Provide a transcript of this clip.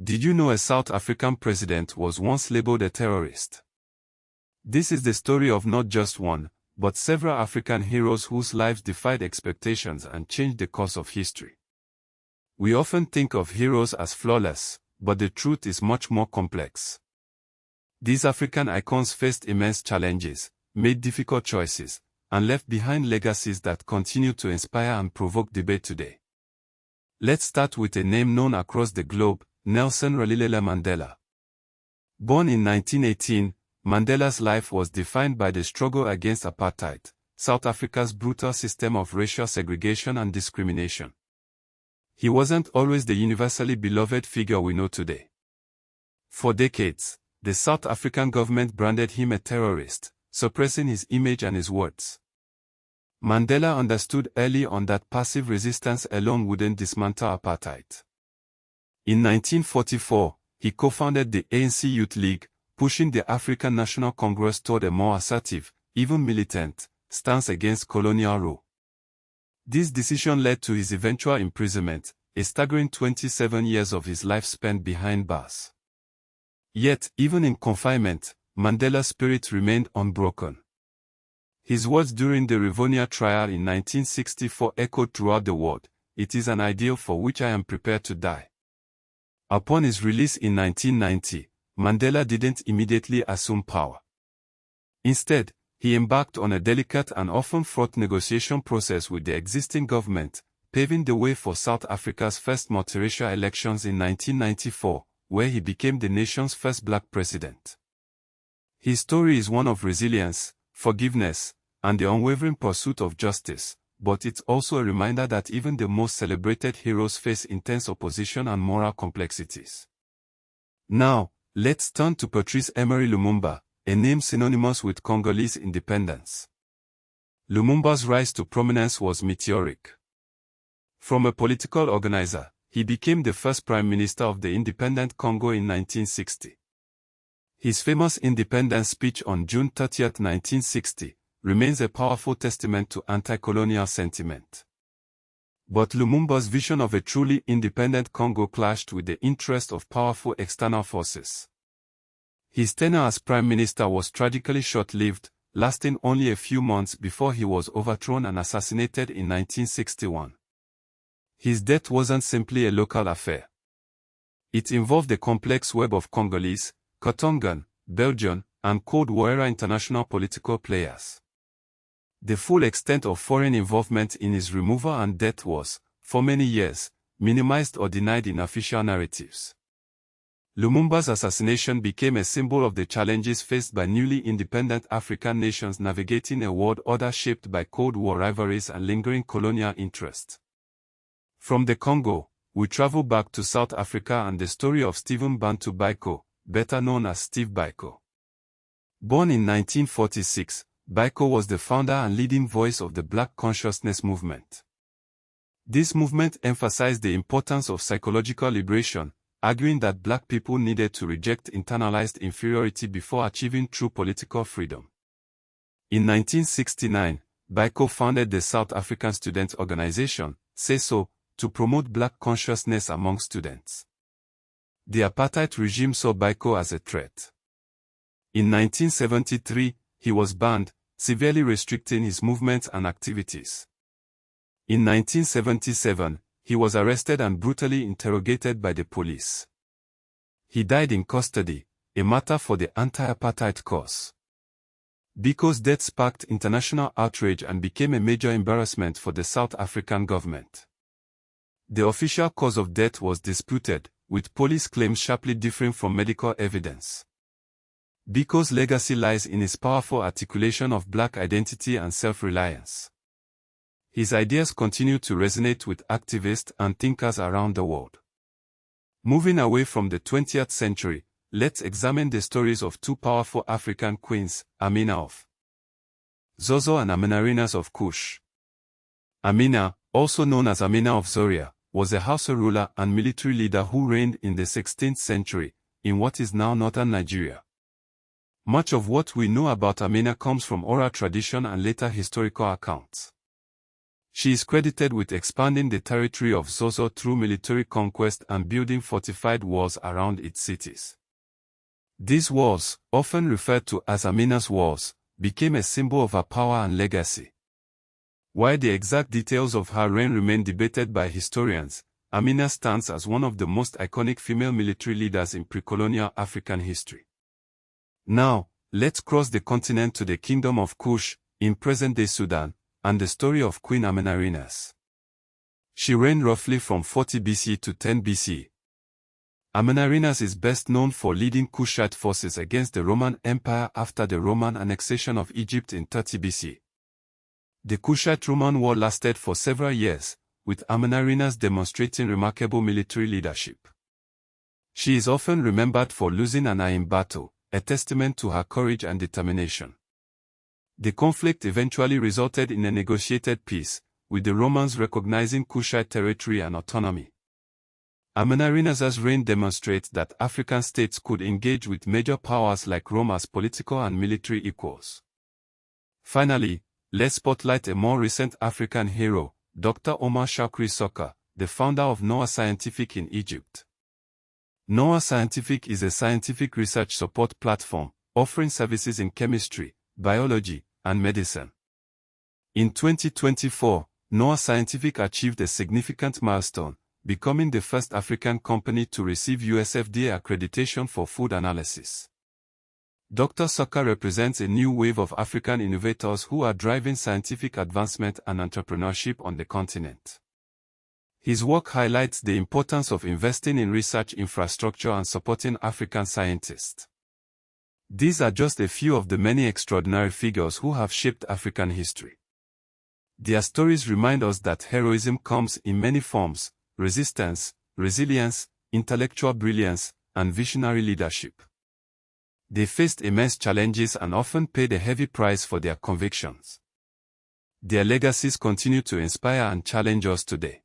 Did you know a South African president was once labeled a terrorist? This is the story of not just one, but several African heroes whose lives defied expectations and changed the course of history. We often think of heroes as flawless, but the truth is much more complex. These African icons faced immense challenges, made difficult choices, and left behind legacies that continue to inspire and provoke debate today. Let's start with a name known across the globe, Nelson Rolihlahla Mandela. Born in 1918, Mandela's life was defined by the struggle against apartheid, South Africa's brutal system of racial segregation and discrimination. He wasn't always the universally beloved figure we know today. For decades, the South African government branded him a terrorist, suppressing his image and his words. Mandela understood early on that passive resistance alone wouldn't dismantle apartheid. In 1944, he co-founded the ANC Youth League, pushing the African National Congress toward a more assertive, even militant, stance against colonial rule. This decision led to his eventual imprisonment, a staggering 27 years of his life spent behind bars. Yet, even in confinement, Mandela's spirit remained unbroken. His words during the Rivonia trial in 1964 echoed throughout the world, "It is an ideal for which I am prepared to die." Upon his release in 1990, Mandela didn't immediately assume power. Instead, he embarked on a delicate and often fraught negotiation process with the existing government, paving the way for South Africa's first multiracial elections in 1994, where he became the nation's first black president. His story is one of resilience, forgiveness, and the unwavering pursuit of justice, but it's also a reminder that even the most celebrated heroes face intense opposition and moral complexities. Now, let's turn to Patrice Lumumba, a name synonymous with Congolese independence. Lumumba's rise to prominence was meteoric. From a political organizer, he became the first prime minister of the independent Congo in 1960. His famous independence speech on June 30, 1960, remains a powerful testament to anti-colonial sentiment. But Lumumba's vision of a truly independent Congo clashed with the interest of powerful external forces. His tenure as prime minister was tragically short-lived, lasting only a few months before he was overthrown and assassinated in 1961. His death wasn't simply a local affair. It involved a complex web of Congolese, Katongan, Belgian, and Cold War-era international political players. The full extent of foreign involvement in his removal and death was, for many years, minimized or denied in official narratives. Lumumba's assassination became a symbol of the challenges faced by newly independent African nations navigating a world order shaped by Cold War rivalries and lingering colonial interest. From the Congo, we travel back to South Africa and the story of Stephen Bantu Biko, better known as Steve Biko. Born in 1946, Biko was the founder and leading voice of the Black consciousness movement. This movement emphasized the importance of psychological liberation, arguing that Black people needed to reject internalized inferiority before achieving true political freedom. In 1969, Biko founded the South African Student Organization, SESO, to promote Black consciousness among students. The apartheid regime saw Biko as a threat. In 1973, he was banned, severely restricting his movements and activities. In 1977, he was arrested and brutally interrogated by the police. He died in custody, a matter for the anti-apartheid cause. Biko's death sparked international outrage and became a major embarrassment for the South African government. The official cause of death was disputed, with police claims sharply differing from medical evidence. Biko's legacy lies in his powerful articulation of Black identity and self-reliance. His ideas continue to resonate with activists and thinkers around the world. Moving away from the 20th century, let's examine the stories of two powerful African queens, Amina of Zozo and Amanirenas of Kush. Amina, also known as Amina of Zoria, was a Hausa ruler and military leader who reigned in the 16th century, in what is now northern Nigeria. Much of what we know about Amina comes from oral tradition and later historical accounts. She is credited with expanding the territory of Zozo through military conquest and building fortified walls around its cities. These walls, often referred to as Amina's walls, became a symbol of her power and legacy. While the exact details of her reign remain debated by historians, Amina stands as one of the most iconic female military leaders in pre-colonial African history. Now, let's cross the continent to the Kingdom of Kush, in present-day Sudan, and the story of Queen Amanirenas. She reigned roughly from 40 BC to 10 BC. Amanirenas is best known for leading Kushite forces against the Roman Empire after the Roman annexation of Egypt in 30 BC. The Kushite-Roman War lasted for several years, with Amanirenas demonstrating remarkable military leadership. She is often remembered for losing an eye in battle, a testament to her courage and determination. The conflict eventually resulted in a negotiated peace, with the Romans recognizing Kushite territory and autonomy. Amanirenas's reign demonstrates that African states could engage with major powers like Rome as political and military equals. Finally, let's spotlight a more recent African hero, Dr. Omar Shawkri Soka, the founder of Noah Scientific in Egypt. Noah Scientific is a scientific research support platform, offering services in chemistry, biology, and medicine. In 2024, Noah Scientific achieved a significant milestone, becoming the first African company to receive US FDA accreditation for food analysis. Dr. Soka represents a new wave of African innovators who are driving scientific advancement and entrepreneurship on the continent. His work highlights the importance of investing in research infrastructure and supporting African scientists. These are just a few of the many extraordinary figures who have shaped African history. Their stories remind us that heroism comes in many forms: resistance, resilience, intellectual brilliance, and visionary leadership. They faced immense challenges and often paid a heavy price for their convictions. Their legacies continue to inspire and challenge us today.